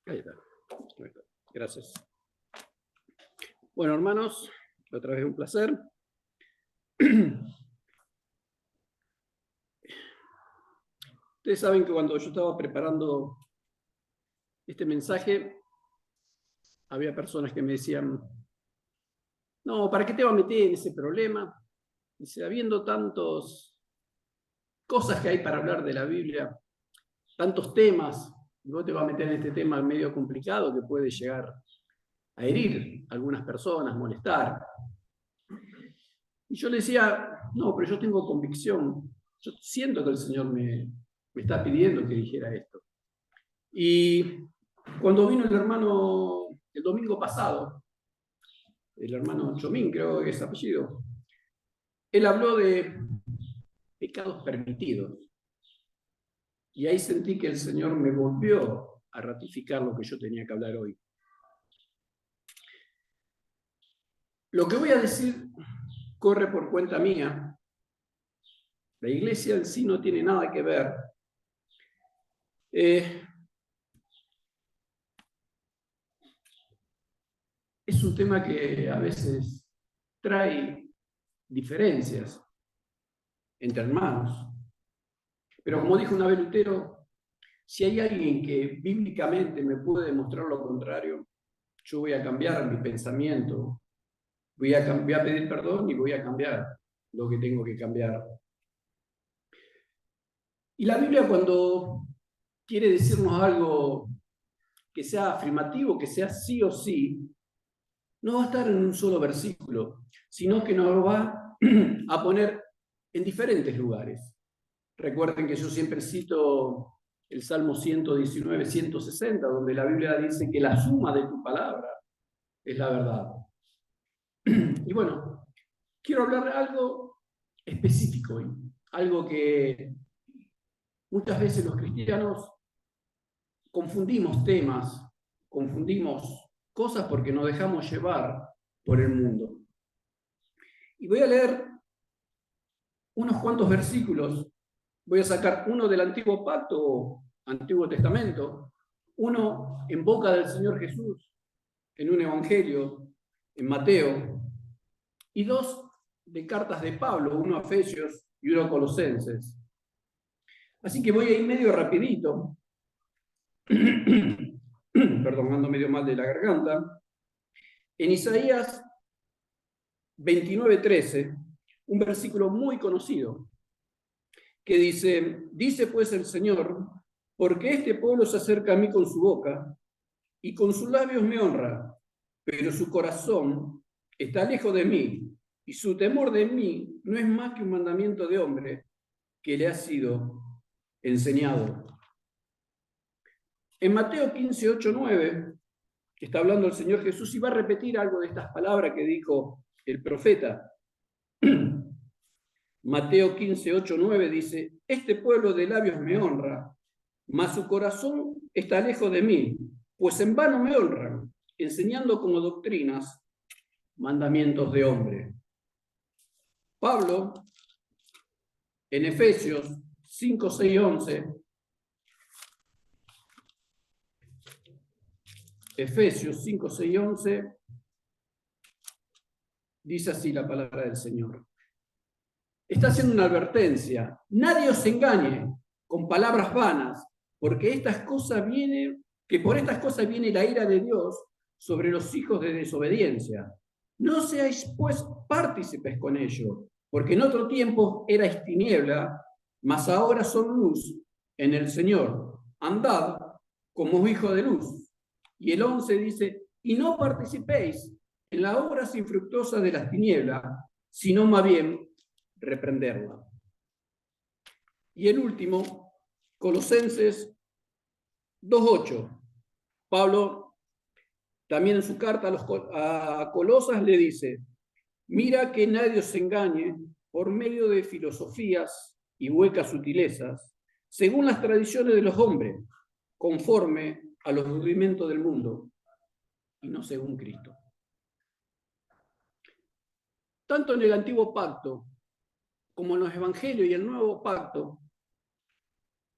Ahí está. Ahí está. Gracias. Bueno, hermanos, otra vez un placer. Ustedes saben que cuando yo estaba preparando este mensaje, había personas que me decían, no, ¿para qué te vas a meter en ese problema? Dice, habiendo tantas cosas que hay para hablar de la Biblia, tantos temas, y vos te vas a meter en este tema medio complicado que puede llegar a herir a algunas personas, molestar. Y yo le decía, no, pero yo tengo convicción, yo siento que el Señor me está pidiendo que dijera esto. Y cuando vino el hermano el domingo pasado, el hermano Chomín, creo que es apellido, él habló de pecados permitidos. Y ahí sentí que el Señor me volvió a ratificar lo que yo tenía que hablar hoy. Lo que voy a decir corre por cuenta mía. La iglesia en sí no tiene nada que ver. Es un tema que a veces trae diferencias entre hermanos. Pero como dijo una vez Lutero, si hay alguien que bíblicamente me puede demostrar lo contrario, yo voy a cambiar mi pensamiento, voy a pedir perdón y voy a cambiar lo que tengo que cambiar. Y la Biblia, cuando quiere decirnos algo que sea afirmativo, que sea sí o sí, no va a estar en un solo versículo, sino que nos va a poner en diferentes lugares. Recuerden que yo siempre cito el Salmo 119, 160, donde la Biblia dice que la suma de tu palabra es la verdad. Y bueno, quiero hablar de algo específico hoy, algo que muchas veces los cristianos confundimos temas, confundimos cosas porque nos dejamos llevar por el mundo. Y voy a leer unos cuantos versículos. Voy a sacar uno del Antiguo Pacto o Antiguo Testamento, uno en boca del Señor Jesús, en un evangelio, en Mateo, y dos de cartas de Pablo, uno a Efesios y uno a Colosenses. Así que voy a ir medio rapidito. Perdón, ando medio mal de la garganta. En Isaías 29:13, un versículo muy conocido, que dice pues el Señor, porque este pueblo se acerca a mí con su boca y con sus labios me honra, pero su corazón está lejos de mí y su temor de mí no es más que un mandamiento de hombre que le ha sido enseñado. En Mateo 15:8-9, está hablando el Señor Jesús y va a repetir algo de estas palabras que dijo el profeta. Mateo 15:8-9 dice, este pueblo de labios me honra, mas su corazón está lejos de mí, pues en vano me honran, enseñando como doctrinas mandamientos de hombre. Pablo, en Efesios 5, 6, 11, Efesios 5, 6, 11, dice así la palabra del Señor. Está haciendo una advertencia. Nadie os engañe con palabras vanas, porque por estas cosas viene la ira de Dios sobre los hijos de desobediencia. No seáis pues partícipes con ellos, porque en otro tiempo erais tiniebla, mas ahora son luz en el Señor. Andad como hijos de luz. Y el 11 dice, y no participéis en la obra infructuosa de las tinieblas, sino más bien reprenderla. Y el último, Colosenses 2:8. Pablo, también en su carta a Colosas, le dice, mira que nadie os engañe por medio de filosofías y huecas sutilezas, según las tradiciones de los hombres, conforme a los rudimentos del mundo, y no según Cristo. Tanto en el Antiguo Pacto como en los Evangelios y el Nuevo Pacto,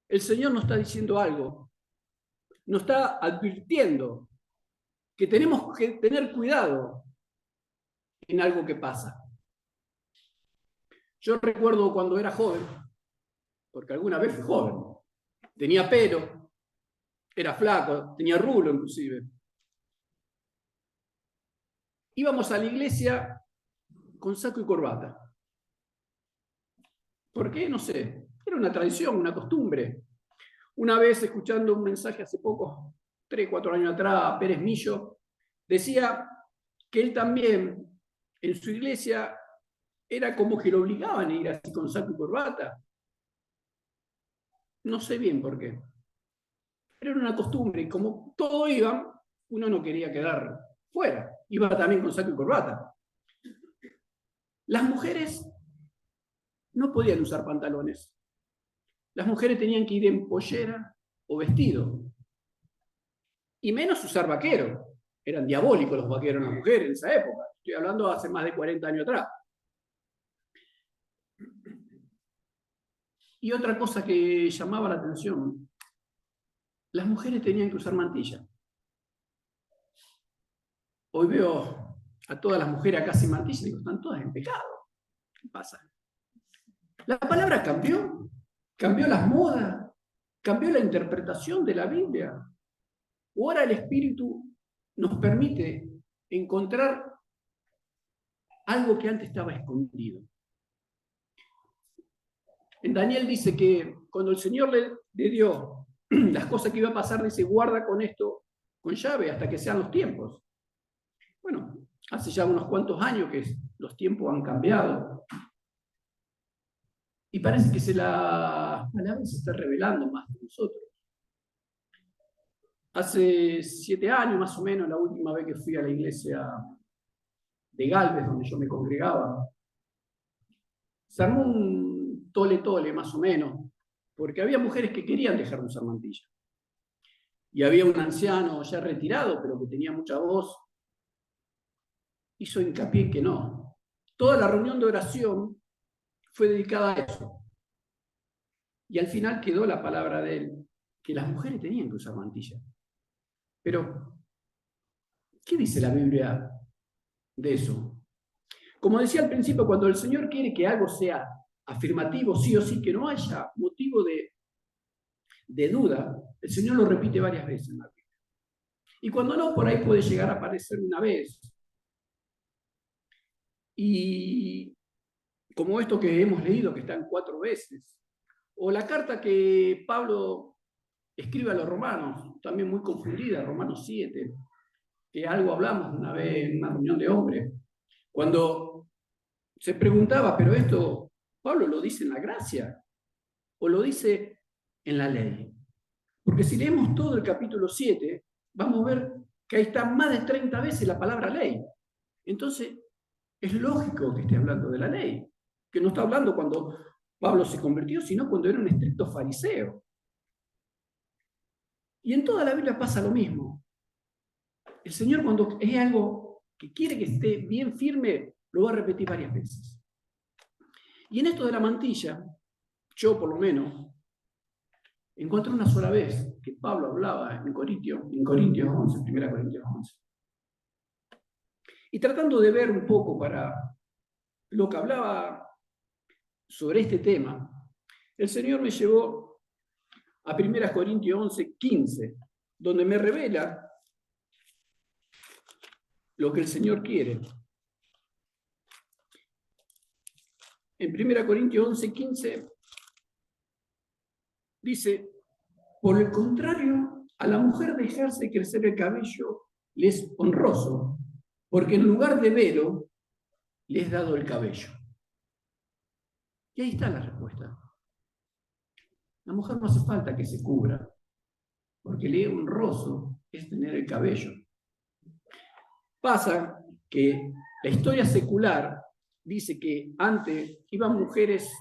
el Señor nos está diciendo algo. nos está advirtiendo que tenemos que tener cuidado en algo que pasa. Yo recuerdo cuando era joven, porque alguna vez fui joven, tenía pelo, era flaco, tenía rulo inclusive. Íbamos a la iglesia con saco y corbata. ¿Por qué? No sé. Era una tradición, una costumbre. Una vez, escuchando un mensaje hace poco, 3, 4 años atrás, Pérez Millo, decía que él también, en su iglesia, era como que lo obligaban a ir así con saco y corbata. No sé bien por qué. Pero era una costumbre, y como todos iban, uno no quería quedar fuera. Iba también con saco y corbata. Las mujeres no podían usar pantalones. Las mujeres tenían que ir en pollera o vestido. Y menos usar vaquero. Eran diabólicos los vaqueros en las mujeres en esa época. Estoy hablando de hace más de 40 años atrás. Y otra cosa que llamaba la atención, las mujeres tenían que usar mantilla. Hoy veo a todas las mujeres acá sin mantilla y digo, están todas en pecado. ¿Qué pasa? La palabra cambió las modas, cambió la interpretación de la Biblia. Ahora el Espíritu nos permite encontrar algo que antes estaba escondido. En Daniel dice que cuando el Señor le dio las cosas que iba a pasar, dice, guarda con esto con llave hasta que sean los tiempos. Bueno, hace ya unos cuantos años que los tiempos han cambiado. Y parece que la palabra se está revelando más de nosotros. Hace 7 años más o menos, la última vez que fui a la iglesia de Galvez, donde yo me congregaba, se armó un tole más o menos, porque había mujeres que querían dejar de usar mantilla. Y había un anciano ya retirado, pero que tenía mucha voz, hizo hincapié en que no. Toda la reunión de oración fue dedicada a eso. Y al final quedó la palabra de él, que las mujeres tenían que usar mantilla. Pero, ¿qué dice la Biblia de eso? Como decía al principio, cuando el Señor quiere que algo sea afirmativo, sí o sí, que no haya motivo de duda, el Señor lo repite varias veces en la Biblia. Y cuando no, por ahí puede llegar a aparecer una vez. Y como esto que hemos leído, que están 4 veces, o la carta que Pablo escribe a los romanos, también muy confundida, Romanos 7, que algo hablamos una vez en una reunión de hombres, cuando se preguntaba, pero esto, Pablo lo dice en la gracia, o lo dice en la ley. Porque si leemos todo el capítulo 7, vamos a ver que ahí está más de 30 veces la palabra ley. Entonces, es lógico que esté hablando de la ley, que no está hablando cuando Pablo se convirtió, sino cuando era un estricto fariseo. Y en toda la Biblia pasa lo mismo. El Señor, cuando es algo que quiere que esté bien firme, lo va a repetir varias veces. Y en esto de la mantilla, yo por lo menos, encontré una sola vez que Pablo hablaba en Corintios 11, 1 Corintios 11. Y tratando de ver un poco para lo que hablaba sobre este tema, el Señor me llevó a 1 Corintios 11, 15, donde me revela lo que el Señor quiere. En 1 Corintios 11, 15 dice, por el contrario, a la mujer dejarse crecer el cabello le es honroso, porque en lugar de velo le es dado el cabello. Y ahí está la respuesta. La mujer no hace falta que se cubra, porque le es honroso es tener el cabello. Pasa que la historia secular dice que antes iban mujeres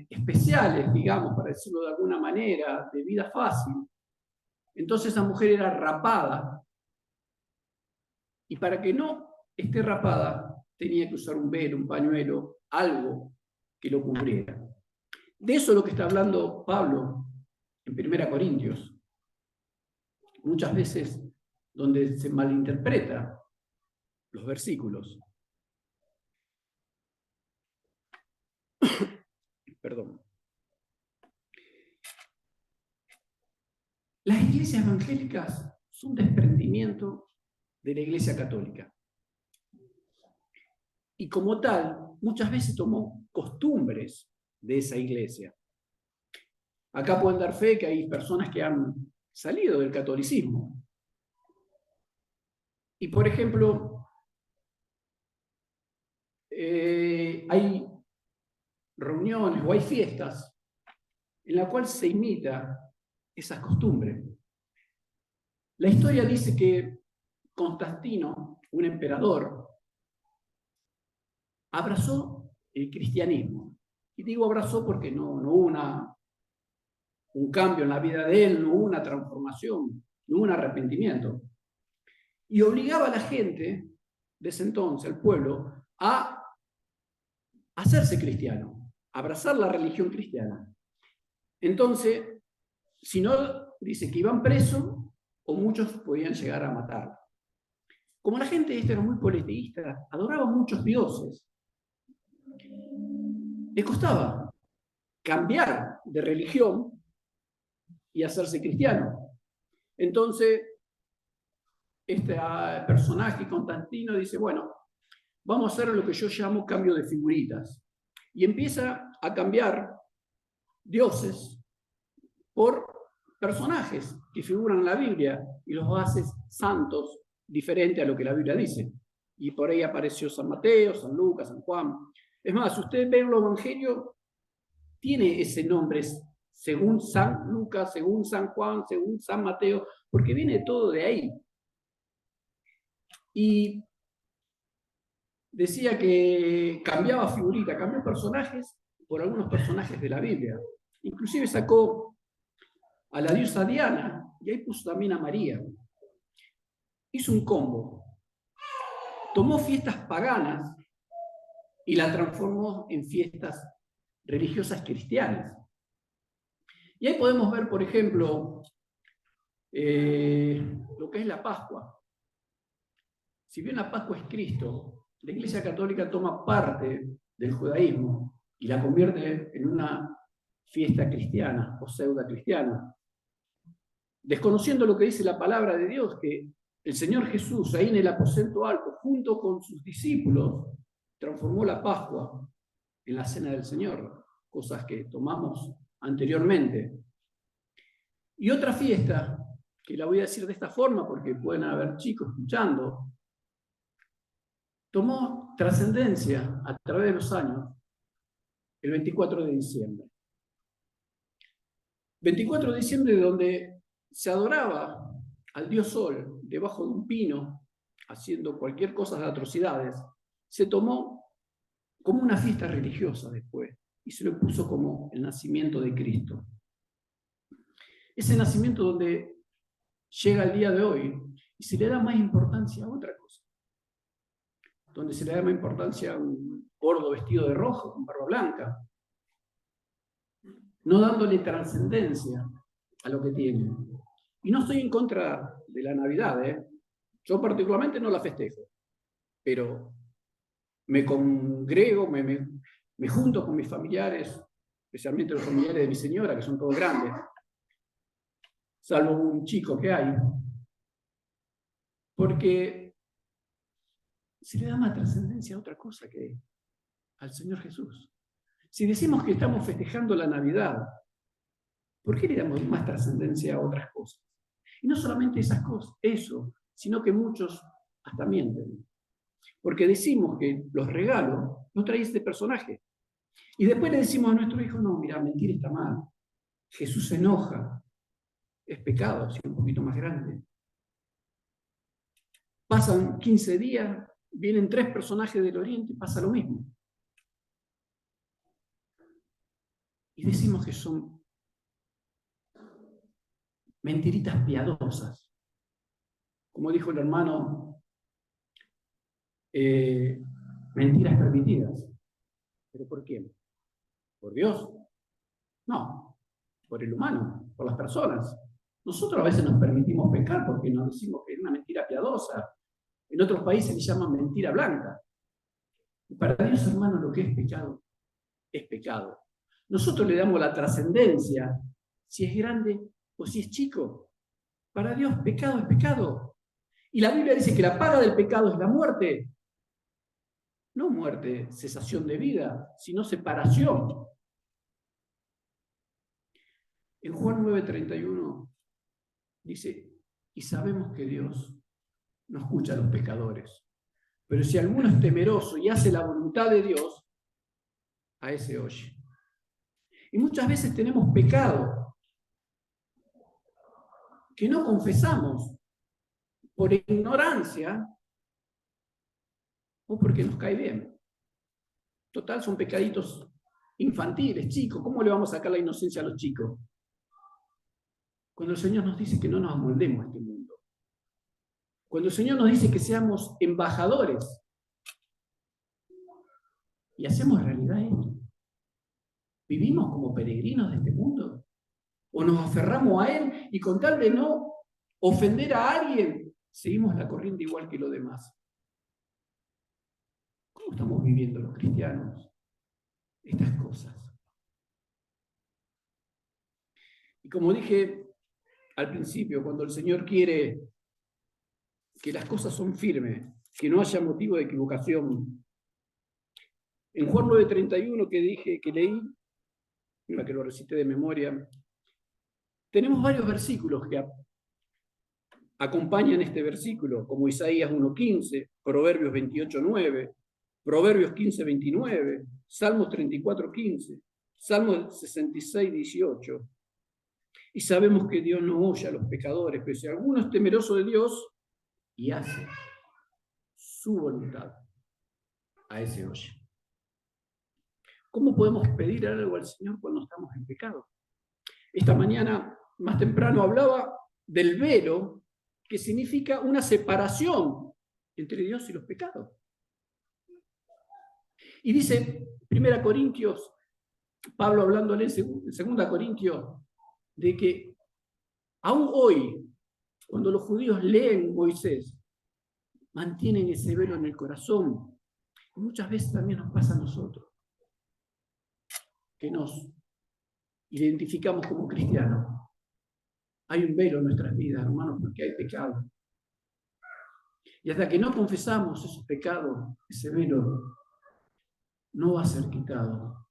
especiales, digamos, para decirlo de alguna manera, de vida fácil. Entonces esa mujer era rapada. Y para que no esté rapada, tenía que usar un velo, un pañuelo, algo que lo cubriera. De eso es lo que está hablando Pablo en 1 Corintios, muchas veces donde se malinterpreta los versículos. Perdón. Las iglesias evangélicas son un desprendimiento de la Iglesia católica. Y como tal, muchas veces tomó costumbres de esa iglesia. Acá pueden dar fe que hay personas que han salido del catolicismo. Y por ejemplo, hay reuniones o hay fiestas en las cuales se imita esas costumbres. La historia dice que Constantino, un emperador, abrazó el cristianismo. Y digo abrazó porque no hubo un cambio en la vida de él, no hubo una transformación, no hubo un arrepentimiento. Y obligaba a la gente de ese entonces, al pueblo, a hacerse cristiano, a abrazar la religión cristiana. Entonces, si no, dice que iban presos o muchos podían llegar a matar. Como la gente esta era muy politeísta, adoraba muchos dioses, le costaba cambiar de religión y hacerse cristiano. Entonces, este personaje, Constantino, dice, bueno, vamos a hacer lo que yo llamo cambio de figuritas. Y empieza a cambiar dioses por personajes que figuran en la Biblia y los hace santos diferente a lo que la Biblia dice. Y por ahí apareció San Mateo, San Lucas, San Juan. Es más, si ustedes ven los evangelios, tiene ese nombre según San Lucas, según San Juan, según San Mateo, porque viene todo de ahí. Y decía que cambiaba figurita, cambió personajes por algunos personajes de la Biblia. Inclusive sacó a la diosa Diana y ahí puso también a María. Hizo un combo. Tomó fiestas paganas y las transformó en fiestas religiosas cristianas. Y ahí podemos ver, por ejemplo, lo que es la Pascua. Si bien la Pascua es Cristo, la Iglesia Católica toma parte del judaísmo y la convierte en una fiesta cristiana o pseudo cristiana, desconociendo lo que dice la palabra de Dios, que el Señor Jesús, ahí en el aposento alto, junto con sus discípulos, transformó la Pascua en la cena del Señor, cosas que tomamos anteriormente. Y otra fiesta, que la voy a decir de esta forma porque pueden haber chicos escuchando, tomó trascendencia a través de los años el 24 de diciembre. 24 de diciembre donde se adoraba al dios Sol debajo de un pino, haciendo cualquier cosa de atrocidades, se tomó como una fiesta religiosa después y se lo puso como el nacimiento de Cristo. Ese nacimiento donde llega el día de hoy y se le da más importancia a otra cosa, donde se le da más importancia a un gordo vestido de rojo con barba blanca, no dándole trascendencia a lo que tiene. Y no estoy en contra de la Navidad, ¿eh? Yo particularmente no la festejo, pero me congrego, me junto con mis familiares, especialmente los familiares de mi señora, que son todos grandes, salvo un chico que hay, porque se le da más trascendencia a otra cosa que al Señor Jesús. Si decimos que estamos festejando la Navidad, ¿por qué le damos más trascendencia a otras cosas? Y no solamente esas cosas, eso, sino que muchos hasta mienten. Porque decimos que los regalos no traen este personaje. Y después le decimos a nuestro hijo, no, mira, mentir está mal. Jesús se enoja. Es pecado, si un poquito más grande. Pasan 15 días, vienen 3 personajes del Oriente y pasa lo mismo. Y decimos que son mentiritas piadosas. Como dijo el hermano, mentiras permitidas. ¿Pero por quién? ¿Por Dios? No. por el humano, por las personas. Nosotros a veces nos permitimos pecar porque nos decimos que es una mentira piadosa. En otros países le llaman mentira blanca. Y para Dios, hermano, lo que es pecado. Nosotros le damos la trascendencia, si es grande o si es chico. Para Dios, pecado es pecado. Y la Biblia dice que la paga del pecado es la muerte. No muerte, cesación de vida, sino separación. En Juan 9:31 dice, y sabemos que Dios no escucha a los pecadores. Pero si alguno es temeroso y hace la voluntad de Dios, a ese oye. Y muchas veces tenemos pecado que no confesamos por ignorancia o porque nos cae bien. Total, son pecaditos infantiles, chicos. ¿Cómo le vamos a sacar la inocencia a los chicos? Cuando el Señor nos dice que no nos amoldemos a este mundo. Cuando el Señor nos dice que seamos embajadores y hacemos realidad esto. ¿Vivimos como peregrinos de este mundo? ¿O nos aferramos a él y con tal de no ofender a alguien, seguimos la corriente igual que los demás? ¿Cómo estamos viviendo los cristianos estas cosas? Y como dije al principio, cuando el Señor quiere que las cosas son firmes, que no haya motivo de equivocación. En Juan 9:31 que leí, una que lo recité de memoria, tenemos varios versículos que acompañan este versículo, como Isaías 1:15, Proverbios 28:9, Proverbios 15:29, Salmos 34:15, Salmos 66:18. Y sabemos que Dios no oye a los pecadores, pero si alguno es temeroso de Dios y hace su voluntad, a ese oye. ¿Cómo podemos pedir algo al Señor cuando estamos en pecado? Esta mañana, más temprano, hablaba del velo, que significa una separación entre Dios y los pecados. Y dice 1 Corintios, Pablo hablándole en 2 Corintios, de que aún hoy, cuando los judíos leen Moisés, mantienen ese velo en el corazón. Y muchas veces también nos pasa a nosotros, que nos identificamos como cristianos. Hay un velo en nuestras vidas, hermanos, porque hay pecado. Y hasta que no confesamos esos pecados, ese velo no va a ser quitado.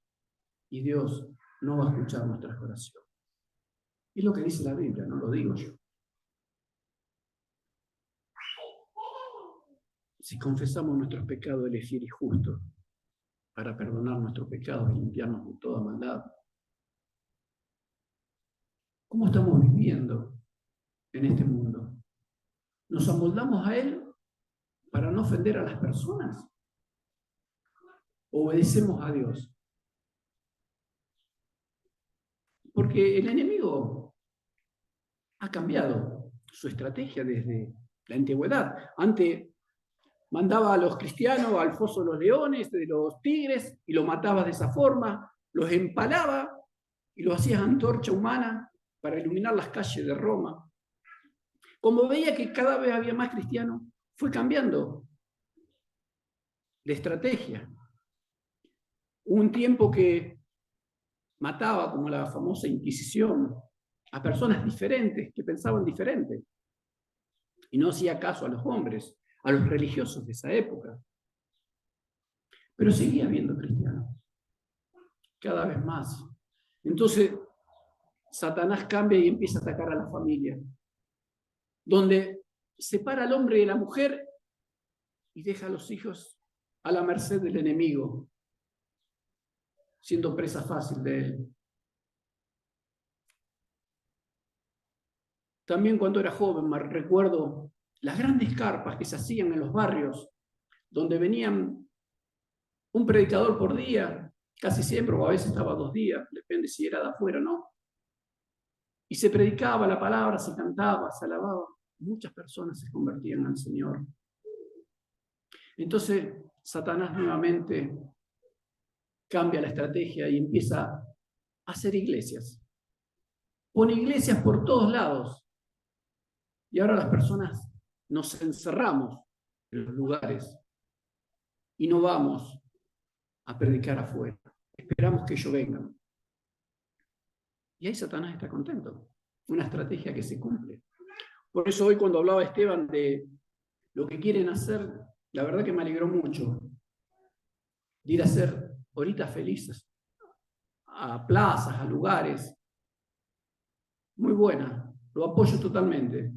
Y Dios no va a escuchar nuestras oraciones. Es lo que dice la Biblia, no lo digo yo. Si confesamos nuestros pecados, Él es fiel y justo para perdonar nuestros pecados y limpiarnos de toda maldad. ¿Cómo estamos viviendo en este mundo? ¿Nos amoldamos a Él para no ofender a las personas? ¿Obedecemos a Dios? Porque el enemigo ha cambiado su estrategia desde la antigüedad. Antes mandaba a los cristianos al foso de los leones, de los tigres, y los mataba de esa forma, los empalaba y los hacía antorcha humana para iluminar las calles de Roma. Como veía que cada vez había más cristianos, fue cambiando de estrategia. Hubo un tiempo que mataba, como la famosa Inquisición, a personas diferentes, que pensaban diferente, y no hacía caso a los hombres, a los religiosos de esa época. Pero seguía habiendo cristianos, cada vez más. Entonces, Satanás cambia y empieza a atacar a la familia, donde separa al hombre de la mujer y deja a los hijos a la merced del enemigo, siendo presa fácil de él. También cuando era joven, me recuerdo las grandes carpas que se hacían en los barrios, donde venían un predicador por día, casi siempre, o a veces estaba 2 días, depende si era de afuera o no. Y se predicaba la palabra, se cantaba, se alababa. Muchas personas se convertían al Señor. Entonces, Satanás nuevamente cambia la estrategia y empieza a hacer iglesias. pone iglesias por todos lados. Y ahora las personas nos encerramos en los lugares y no vamos a predicar afuera. Esperamos que ellos vengan. Y ahí Satanás está contento. Una estrategia que se cumple. Por eso hoy cuando hablaba Esteban de lo que quieren hacer, la verdad que me alegró mucho de ir a hacer horitas felices a plazas, a lugares. Muy buena, lo apoyo totalmente.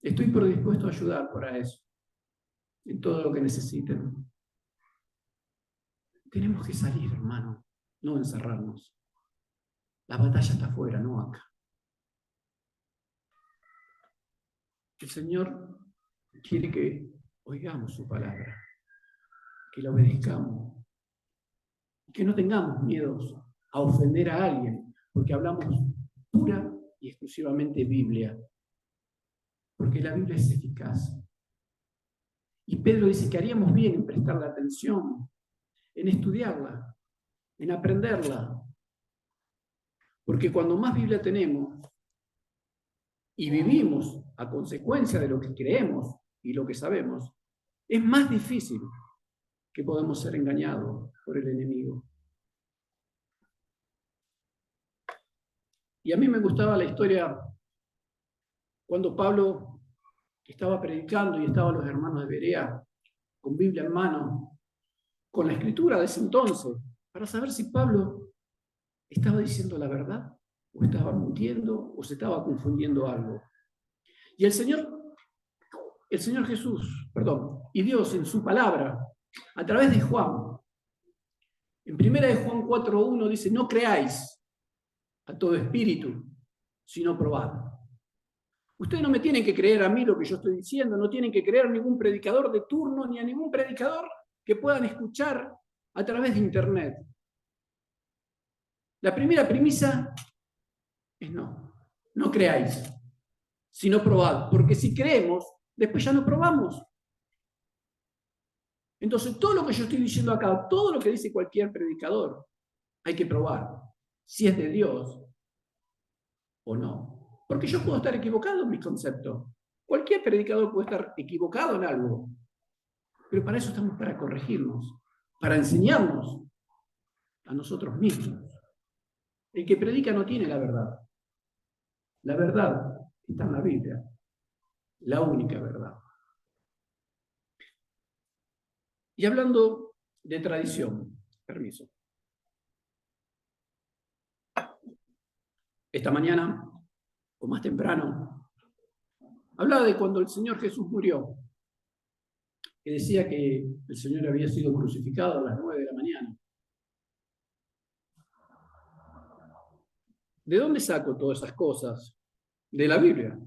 Estoy predispuesto a ayudar para eso, en todo lo que necesiten. Tenemos que salir, hermano, no encerrarnos. La batalla está afuera, no acá. El Señor quiere que oigamos su palabra, que la obedezcamos, que no tengamos miedos a ofender a alguien, porque hablamos pura y exclusivamente Biblia, porque la Biblia es eficaz. Y Pedro dice que haríamos bien en prestarle atención, en estudiarla, en aprenderla, porque cuando más Biblia tenemos y vivimos a consecuencia de lo que creemos y lo que sabemos, es más difícil que podamos ser engañados por el enemigo. Y a mí me gustaba la historia cuando Pablo estaba predicando y estaban los hermanos de Berea con Biblia en mano, con la escritura de ese entonces, para saber si Pablo estaba diciendo la verdad, o estaba mintiendo, o se estaba confundiendo algo. Y el Señor Jesús, y Dios en su palabra, a través de Juan, en 1 de Juan 4:1 dice, no creáis a todo espíritu, sino probad. Ustedes no me tienen que creer a mí lo que yo estoy diciendo, no tienen que creer a ningún predicador de turno, ni a ningún predicador que puedan escuchar a través de internet. La primera premisa es no creáis, sino probad, porque si creemos, después ya no probamos. Entonces, todo lo que yo estoy diciendo acá, todo lo que dice cualquier predicador, hay que probar si es de Dios o no. Porque yo puedo estar equivocado en mis conceptos. Cualquier predicador puede estar equivocado en algo. Pero para eso estamos, para corregirnos, para enseñarnos a nosotros mismos. El que predica no tiene la verdad. La verdad está en la Biblia. La única verdad. Y hablando de tradición, permiso. Esta mañana, o más temprano, hablaba de cuando el Señor Jesús murió, que decía que el Señor había sido crucificado a las 9 de la mañana. ¿De dónde saco todas esas cosas? De la Biblia,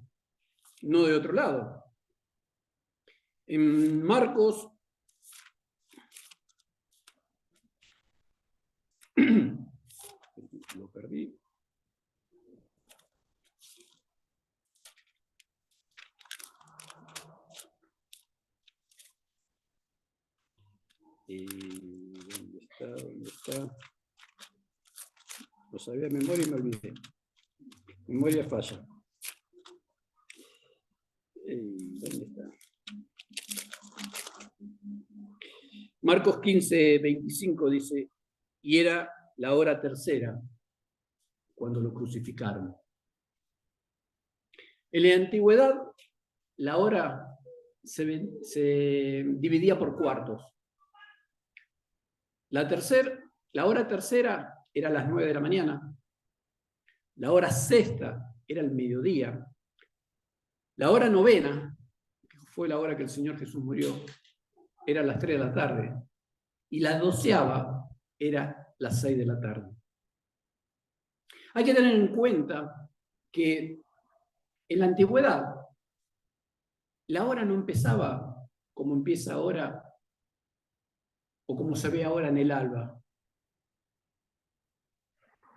no de otro lado. En Marcos, lo perdí. ¿Dónde está? Lo sabía de memoria y me olvidé. Memoria falla. ¿Dónde está? Marcos 15:25 dice, y era la hora tercera cuando lo crucificaron. En la antigüedad, la hora se dividía por cuartos. La hora tercera era a las 9 de la mañana. La hora sexta era el mediodía. La hora novena, que fue la hora que el Señor Jesús murió, era a las 3 de la tarde. Y la 12ª era las 6 de la tarde. Hay que tener en cuenta que en la antigüedad la hora no empezaba como empieza ahora o como se ve ahora en el alba.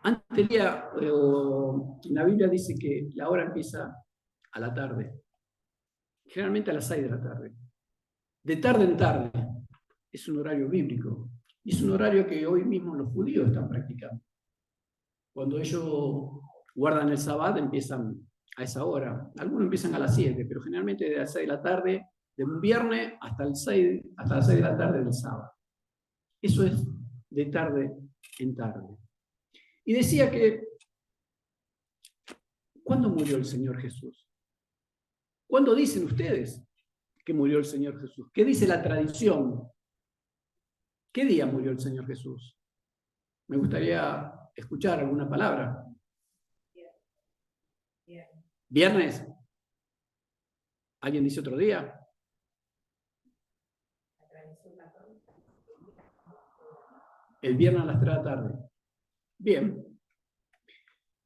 Antes la Biblia dice que la hora empieza a la tarde, generalmente a las 6 de la tarde. De tarde en tarde es un horario bíblico y es un horario que hoy mismo los judíos están practicando. Cuando ellos guardan el Sabbat, empiezan a esa hora. Algunos empiezan a las 7, pero generalmente de las 6 de la tarde, de un viernes hasta las 6 de la tarde del sábado. Eso es de tarde en tarde. Y decía que, ¿cuándo murió el Señor Jesús? ¿Cuándo dicen ustedes que murió el Señor Jesús? ¿Qué dice la tradición? ¿Qué día murió el Señor Jesús? Me gustaría escuchar alguna palabra. ¿Viernes? ¿Alguien dice otro día? El viernes a las 3 de la tarde. Bien.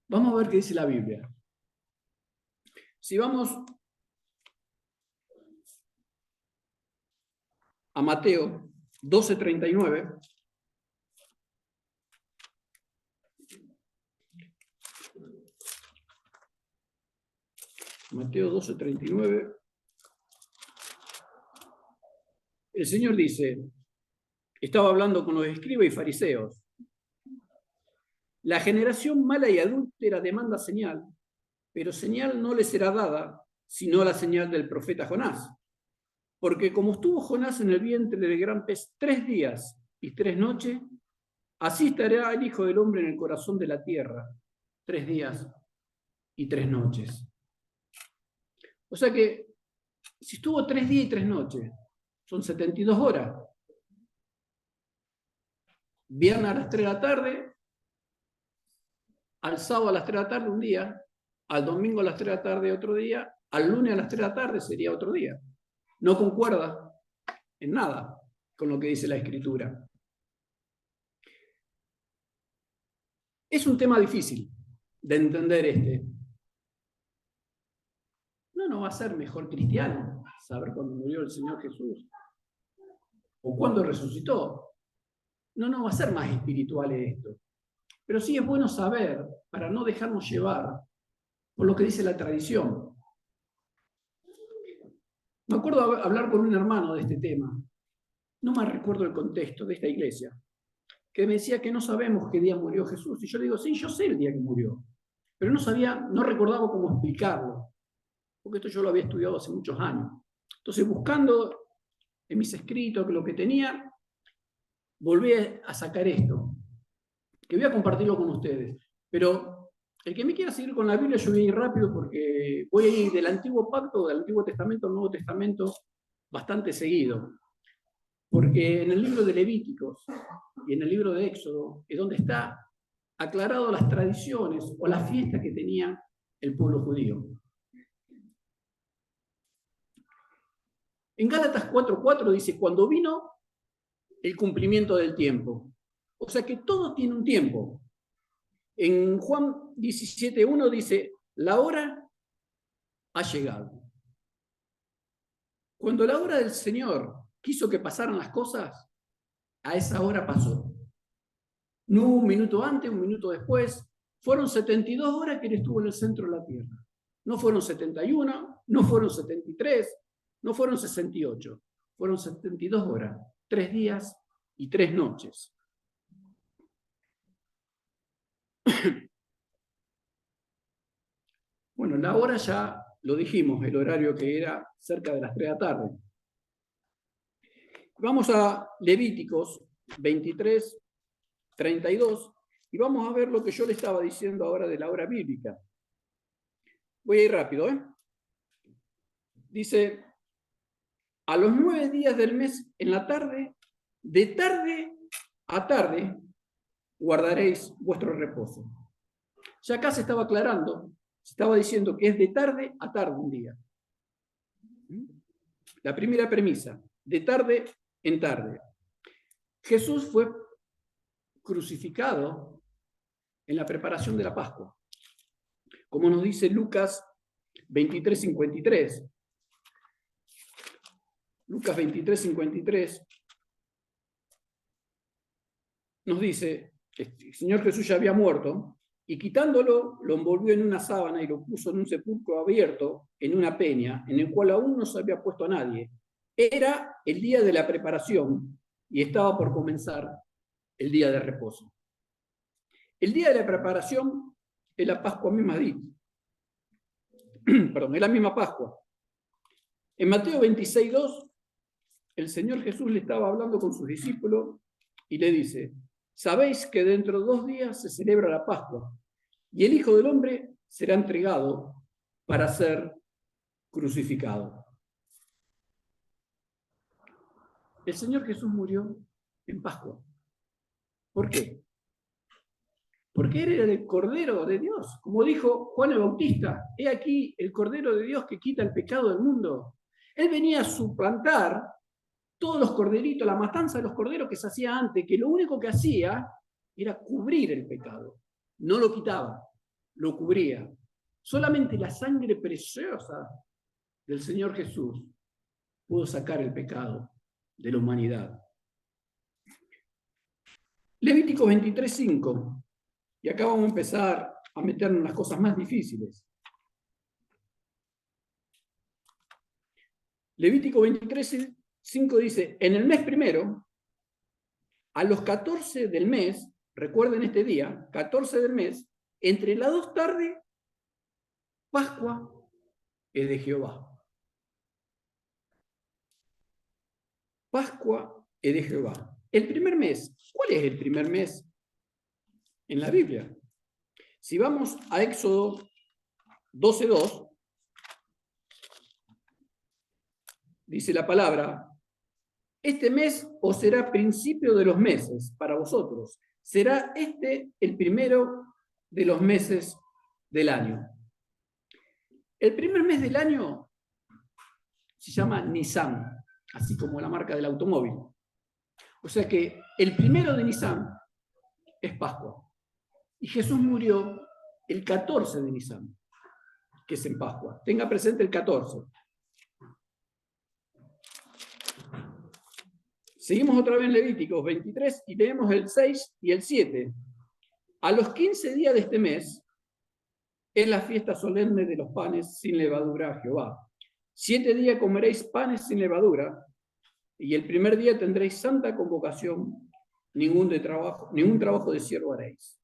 Vamos a ver qué dice la Biblia. Si vamos a Mateo 12:39. Mateo 12:39. El Señor dice, estaba hablando con los escribas y fariseos. La generación mala y adúltera demanda señal, pero señal no le será dada, sino la señal del profeta Jonás. Porque como estuvo Jonás en el vientre del gran pez 3 días y 3 noches, así estará el Hijo del Hombre en el corazón de la tierra 3 días y 3 noches. O sea que, si estuvo 3 días y 3 noches, son 72 horas. Viernes a las 3 de la tarde, al sábado a las 3 de la tarde un día, al domingo a las 3 de la tarde otro día, al lunes a las 3 de la tarde sería otro día. No concuerda en nada con lo que dice la Escritura. Es un tema difícil de entender este. No va a ser mejor cristiano saber cuándo murió el Señor Jesús o cuándo resucitó. No va a ser más espiritual esto. Pero sí es bueno saber para no dejarnos llevar por lo que dice la tradición. Me acuerdo hablar con un hermano de este tema. No me recuerdo el contexto de esta iglesia, que me decía que no sabemos qué día murió Jesús. Y yo le digo, sí, yo sé el día que murió, pero no recordaba cómo explicarlo, porque esto yo lo había estudiado hace muchos años. Entonces, buscando en mis escritos lo que tenía, volví a sacar esto, que voy a compartirlo con ustedes. Pero el que me quiera seguir con la Biblia, yo voy a ir rápido porque voy a ir del Antiguo Pacto, del Antiguo Testamento al Nuevo Testamento, bastante seguido. Porque en el libro de Levíticos y en el libro de Éxodo es donde está aclarado las tradiciones o las fiestas que tenía el pueblo judío. En Gálatas 4:4 dice, cuando vino el cumplimiento del tiempo. O sea que todo tiene un tiempo. En Juan 17:1 dice, la hora ha llegado. Cuando la hora del Señor quiso que pasaran las cosas, a esa hora pasó. No hubo un minuto antes, un minuto después. Fueron 72 horas que Él estuvo en el centro de la tierra. No fueron 71, no fueron 73, no fueron 68. Fueron 72 horas, 3 días y 3 noches. Bueno, la hora ya lo dijimos, el horario que era cerca de las 3 de la tarde. Vamos a Levíticos 23:32 y vamos a ver lo que yo le estaba diciendo ahora de la hora bíblica. Voy a ir rápido, ¿eh? Dice, a los 9 días del mes en la tarde, de tarde a tarde, guardaréis vuestro reposo. Ya acá se estaba aclarando, se estaba diciendo que es de tarde a tarde un día. La primera premisa, de tarde en tarde. Jesús fue crucificado en la preparación de la Pascua, como nos dice Lucas 23:53. Lucas 23:53 nos dice que el Señor Jesús ya había muerto y quitándolo lo envolvió en una sábana y lo puso en un sepulcro abierto en una peña en el cual aún no se había puesto a nadie. Era el día de la preparación y estaba por comenzar el día de reposo. El día de la preparación es la Pascua misma. Perdón, es la misma Pascua. En Mateo 26:2, el Señor Jesús le estaba hablando con sus discípulos y le dice: sabéis que dentro de 2 días se celebra la Pascua, y el Hijo del Hombre será entregado para ser crucificado. El Señor Jesús murió en Pascua. ¿Por qué? Porque Él era el Cordero de Dios. Como dijo Juan el Bautista: he aquí el Cordero de Dios que quita el pecado del mundo. Él venía a suplantar todos los corderitos, la matanza de los corderos que se hacía antes, que lo único que hacía era cubrir el pecado. No lo quitaba, lo cubría. Solamente la sangre preciosa del Señor Jesús pudo sacar el pecado de la humanidad. Levítico 23:5. Y acá vamos a empezar a meternos en las cosas más difíciles. Levítico 23:5 dice: en el mes primero, a los 14 del mes, recuerden este día, 14 del mes, entre las 2 tardes, Pascua es de Jehová. Pascua es de Jehová. El primer mes, ¿cuál es el primer mes en la Biblia? Si vamos a Éxodo 12:2, dice la palabra: este mes os será principio de los meses para vosotros. Será este el primero de los meses del año. El primer mes del año se llama Nisan, así como la marca del automóvil. O sea que el primero de Nisan es Pascua. Y Jesús murió el 14 de Nisan, que es en Pascua. Tenga presente el 14. Seguimos otra vez en Levíticos 23 y leemos el 6 y el 7. A los 15 días de este mes es la fiesta solemne de los panes sin levadura a Jehová. 7 días comeréis panes sin levadura, y el primer día tendréis santa convocación, ningún trabajo de siervo haréis.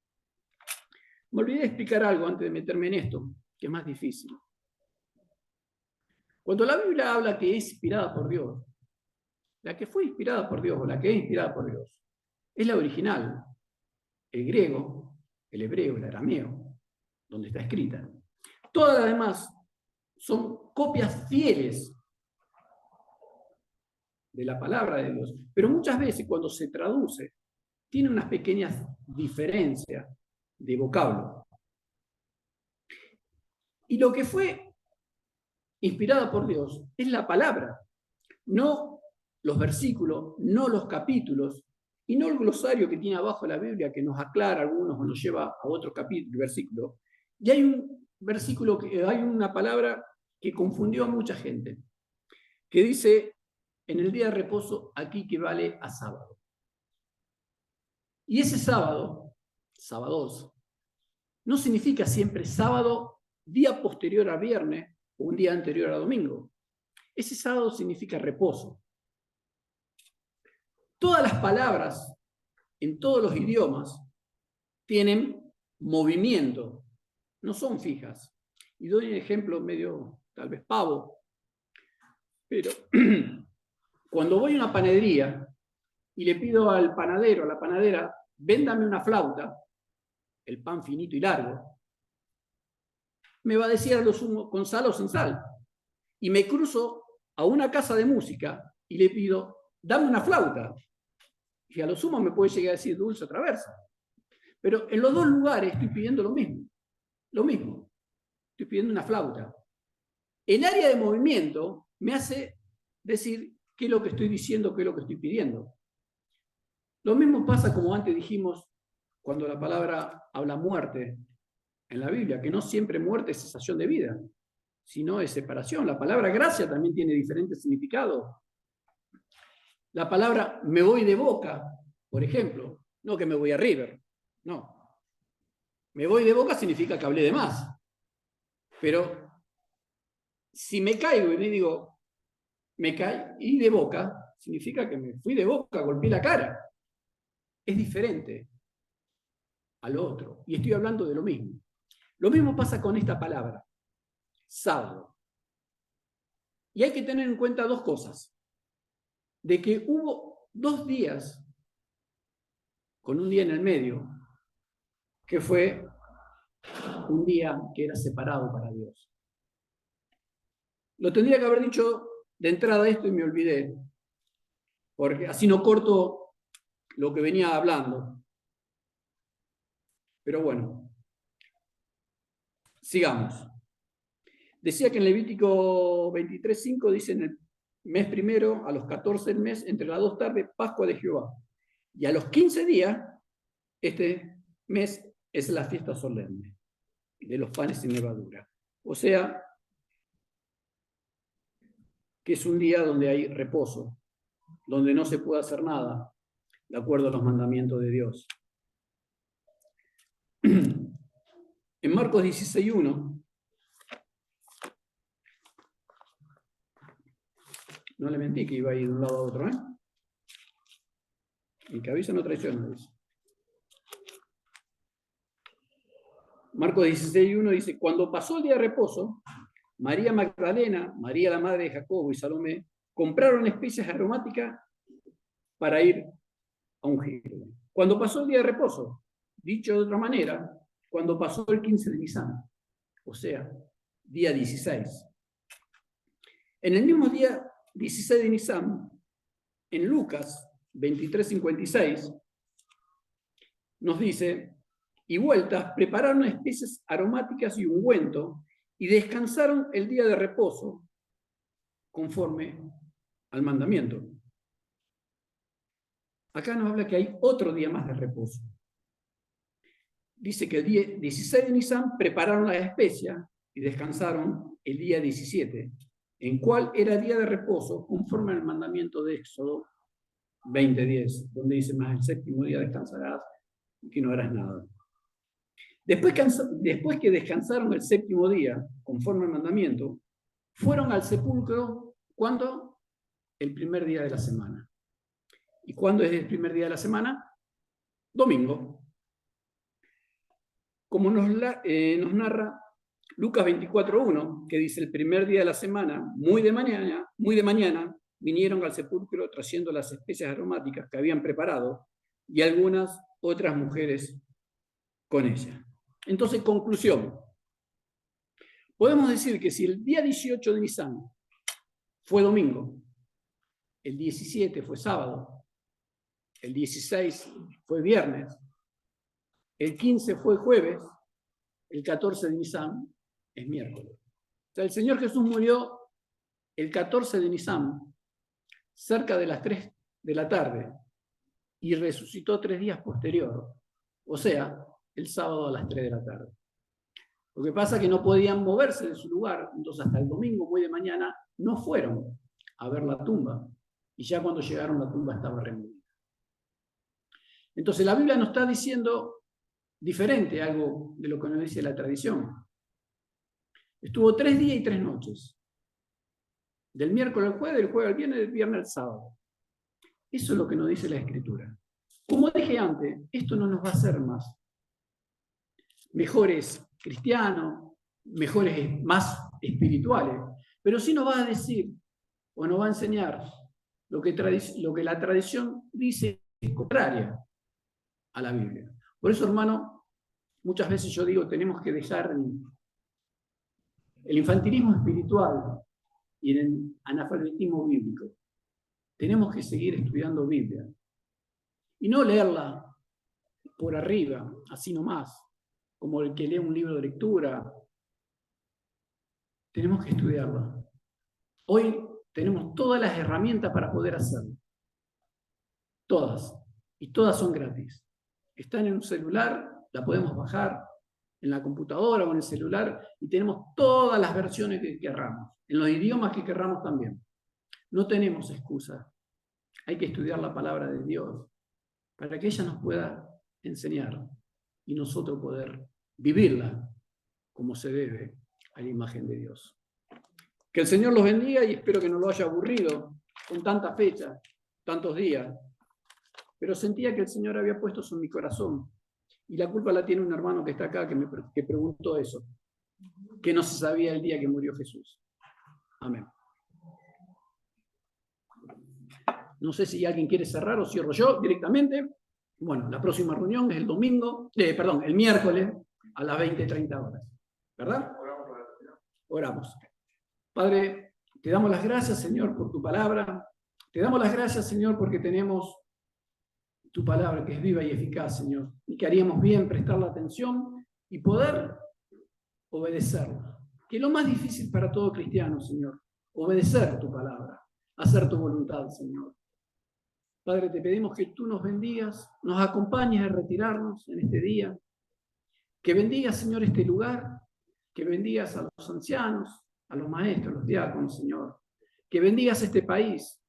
Me olvidé de explicar algo antes de meterme en esto, que es más difícil. Cuando la Biblia habla que es inspirada por Dios, la que fue inspirada por Dios, o la que es inspirada por Dios, es la original, el griego, el hebreo, el arameo, donde está escrita. Todas las demás son copias fieles de la palabra de Dios, pero muchas veces cuando se traduce, tiene unas pequeñas diferencias de vocablo. Y lo que fue inspirada por Dios es la palabra, no los versículos, no los capítulos, y no el glosario que tiene abajo la Biblia que nos aclara algunos o nos lleva a otro capítulo, versículo. Y hay un versículo, hay una palabra que confundió a mucha gente, que dice: en el día de reposo aquí equivale a sábado. Y ese sábado, sábados, no significa siempre sábado, día posterior a viernes o un día anterior a domingo. Ese sábado significa reposo. Todas las palabras en todos los idiomas tienen movimiento, no son fijas. Y doy un ejemplo medio, tal vez pavo, pero cuando voy a una panadería y le pido al panadero, a la panadera: véndame una flauta, el pan finito y largo, me va a decir a lo sumo con sal o sin sal. Y me cruzo a una casa de música y le pido: dame una flauta. Y a lo sumo me puede llegar a decir dulce o traversa. Pero en los dos lugares estoy pidiendo lo mismo. Lo mismo. Estoy pidiendo una flauta. El área de movimiento me hace decir qué es lo que estoy diciendo, qué es lo que estoy pidiendo. Lo mismo pasa, como antes dijimos, cuando la palabra habla muerte en la Biblia, que no siempre muerte es cesación de vida, sino es separación. La palabra gracia también tiene diferentes significados. La palabra me voy de Boca, por ejemplo, no que me voy a River, no. Me voy de Boca significa que hablé de más. Pero si me caigo y me digo, me caí de Boca, significa que me fui de Boca, golpeé la cara. Es diferente al otro. Y estoy hablando de lo mismo. Lo mismo pasa con esta palabra, sábado. Y hay que tener en cuenta dos cosas. De que hubo 2 días, con un día en el medio, que fue un día que era separado para Dios. Lo tendría que haber dicho de entrada esto y me olvidé, porque así no corto lo que venía hablando. Pero bueno, sigamos. Decía que en Levítico 23:5 dice en el mes primero, a los 14 del mes, entre las 2 tardes, Pascua de Jehová. Y a los 15 días, este mes es la fiesta solemne de los panes sin levadura. O sea, que es un día donde hay reposo, donde no se puede hacer nada, de acuerdo a los mandamientos de Dios. En Marcos 16:1, no le mentí que iba a ir de un lado a otro, ¿eh? El que avisa no traiciona, dice. Marcos 16:1 dice, cuando pasó el día de reposo, María Magdalena, María la madre de Jacobo y Salomé compraron especias aromáticas para ir a ungirlo. Cuando pasó el día de reposo, dicho de otra manera, cuando pasó el 15 de Nisan, o sea, día 16. En el mismo día 16 de Nisan, en Lucas 23:56, nos dice, y vueltas, prepararon especies aromáticas y ungüento, y descansaron el día de reposo, conforme al mandamiento. Acá nos habla que hay otro día más de reposo. Dice que el día 16 de Nisan prepararon las especias y descansaron el día 17, en cual era día de reposo, conforme al mandamiento de Éxodo 20:10, donde dice, más el séptimo día descansarás y que no harás nada. Después que descansaron el séptimo día, conforme al mandamiento, fueron al sepulcro, ¿cuándo? El primer día de la semana. ¿Y cuándo es el primer día de la semana? Domingo. Como nos narra Lucas 24:1, que dice, el primer día de la semana, muy de mañana, vinieron al sepulcro trayendo las especias aromáticas que habían preparado y algunas otras mujeres con ella. Entonces, conclusión. Podemos decir que si el día 18 de Nisan fue domingo, el 17 fue sábado, el 16 fue viernes, el 15 fue jueves, el 14 de Nisan es miércoles. O sea, el Señor Jesús murió el 14 de Nisan, cerca de las 3 de la tarde, y resucitó 3 días posterior, o sea, el sábado a las 3 de la tarde. Lo que pasa es que no podían moverse de su lugar, entonces hasta el domingo, muy de mañana, no fueron a ver la tumba, y ya cuando llegaron la tumba estaba removida. Entonces la Biblia nos está diciendo diferente algo de lo que nos dice la tradición. Estuvo 3 días y 3 noches. Del miércoles al jueves, del jueves al viernes, del viernes al sábado. Eso es lo que nos dice la Escritura. Como dije antes, esto no nos va a hacer más mejores cristianos, mejores, más espirituales, pero sí nos va a decir o nos va a enseñar lo que la tradición dice es contraria a la Biblia. Por eso, hermano, muchas veces yo digo, tenemos que dejar el infantilismo espiritual y el analfabetismo bíblico. Tenemos que seguir estudiando Biblia y no leerla por arriba, así nomás, como el que lee un libro de lectura. Tenemos que estudiarla. Hoy tenemos todas las herramientas para poder hacerlo. Todas. Y todas son gratis. Están en un celular, la podemos bajar en la computadora o en el celular y tenemos todas las versiones que querramos, en los idiomas que querramos también. No tenemos excusa. Hay que estudiar la palabra de Dios para que ella nos pueda enseñar y nosotros poder vivirla como se debe a la imagen de Dios. Que el Señor los bendiga y espero que no lo haya aburrido con tantas fechas, tantos días, pero sentía que el Señor había puesto eso en mi corazón Y la culpa la tiene un hermano que está acá que preguntó eso, que no se sabía el día que murió Jesús. Amén. No sé si alguien quiere cerrar o cierro yo directamente. Bueno, la próxima reunión es el el miércoles a las 20:30 horas. ¿Verdad? Oramos. Padre, te damos las gracias, Señor, por tu palabra. Te damos las gracias, Señor, porque tenemos tu palabra que es viva y eficaz, Señor, y que haríamos bien prestarle atención y poder obedecerla. Que es lo más difícil para todo cristiano, Señor, obedecer tu palabra, hacer tu voluntad, Señor. Padre, te pedimos que tú nos bendigas, nos acompañes a retirarnos en este día, que bendigas, Señor, este lugar, que bendigas a los ancianos, a los maestros, a los diáconos, Señor, que bendigas este país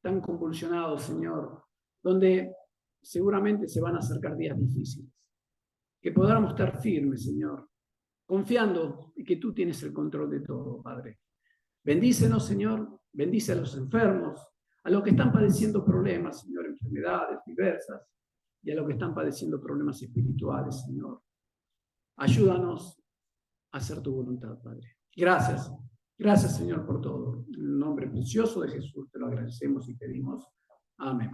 tan convulsionado, Señor, donde seguramente se van a acercar días difíciles. Que podamos estar firmes, Señor, confiando en que tú tienes el control de todo, Padre. Bendícenos, Señor, bendice a los enfermos, a los que están padeciendo problemas, Señor, enfermedades diversas, y a los que están padeciendo problemas espirituales, Señor. Ayúdanos a hacer tu voluntad, Padre. Gracias. Gracias, Señor, por todo. En el nombre precioso de Jesús te lo agradecemos y pedimos. Amén.